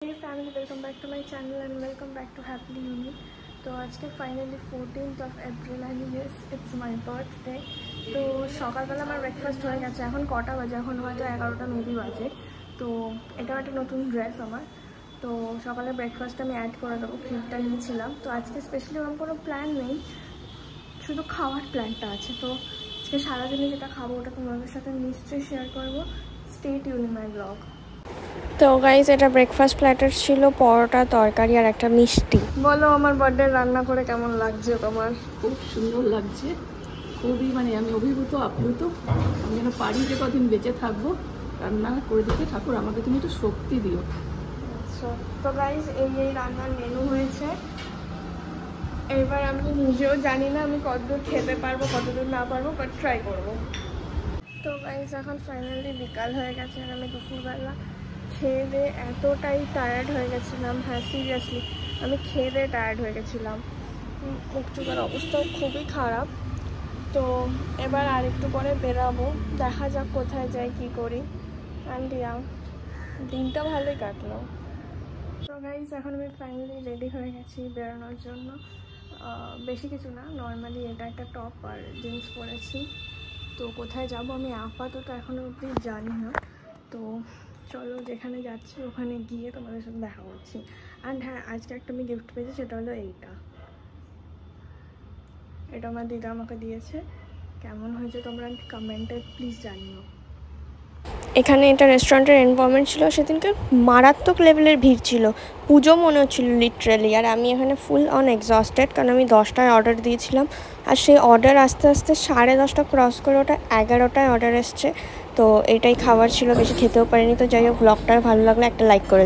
Hey family, welcome back to my channel and welcome back to Happily Unique. तो आज के finally 14th of April and yes, it's my birthday. তো সকালবেলা আমার breakfast হয়ে গেছে। এখন কটা বাজে? এখন হয়তো 11টা মেবি বাজে। তো এটা একটা নতুন ড্রেস আমার। তো সকালে ব্রেকফাস্ট আমি অ্যাড করে দেবো, ক্লিপটা নিয়েছিলাম। তো আজকে স্পেশালি আমার কোনো প্ল্যান নেই, শুধু খাওয়ার প্ল্যানটা আছে। তো আজকে সারাদিনে যেটা খাবো ওটা তোমাদের সাথে নিশ্চয়ই শেয়ার করবো। Stay tune in my blog. তো গাইজ, এটা ব্রেকফাস্ট প্ল্যাটার ছিল, পরোটা, তরকারি আর একটা মিষ্টি। বলো আমার বার্থডে রান্না করে কেমন লাগছে তোমার? খুব সুন্দর লাগছে, খুবই আমি অভিভূত আপ্লুত। আমি যেন পারি যে কদিন বেঁচে থাকবো রান্না করে দিতে। ঠাকুর আমাকে তুমি একটু শক্তি দিও। আচ্ছা, তো গাইজ এই রান্নার মেনু হয়েছে। এবার আমি নিজেও জানি না আমি কতদূর খেতে পারবো কতদূর না পারবো, বাট ট্রাই করবো। তো গাইজ এখন ফাইনালি বিকাল হয়ে গেছে আর আমি দুপুরবেলা খেয়ে দিয়ে এতটাই টায়ার্ড হয়ে গেছিলাম। হ্যাঁ, সিরিয়াসলি আমি খেয়ে দিয়ে টায়ার্ড হয়ে গেছিলাম। মুখ চোখের অবস্থাও খুবই খারাপ। তো এবার আরেকটু পরে বেরাবো, দেখা যাক কোথায় যাই কী করি। অ্যান্ড দিনটা ভালোই কাটলো। তো গাইজ এখন আমি ফাইনালি রেডি হয়ে গেছি বেরোনোর জন্য। বেশি কিছু না, নর্মালি এটা একটা টপ আর জিন্স পরেছি। তো কোথায় যাব আমি আপাতত এখনও অবধি জানি না। তো চলো, যেখানে যাচ্ছি ওখানে গিয়ে তোমাদের সাথে দেখা করছি। অ্যান্ড হ্যাঁ, আজকে একটা আমি গিফট পেয়েছি, সেটা হলো এটা আমার দিদা আমাকে দিয়েছে। কেমন হয়েছে তোমরা কমেন্টে প্লিজ জানিও। এখানে এটা রেস্টুরেন্টের এনভায়রনমেন্ট ছিল, সেদিনকে মারাত্মক লেভেলের ভিড় ছিল, পুজো মনে হচ্ছিল লিটারেলি। আর আমি এখানে ফুল অন এক্সস্টেড, কারণ আমি 10টায় অর্ডার দিয়েছিলাম আর সেই অর্ডার আস্তে আস্তে 10:30 ক্রস করে ওটা 11টায় অর্ডার এসছে। তো এটাই খাবার ছিল, বেশি খেতেও পারিনি। তো যাই হোক, ব্লগটা ভালো লাগলে একটা লাইক করে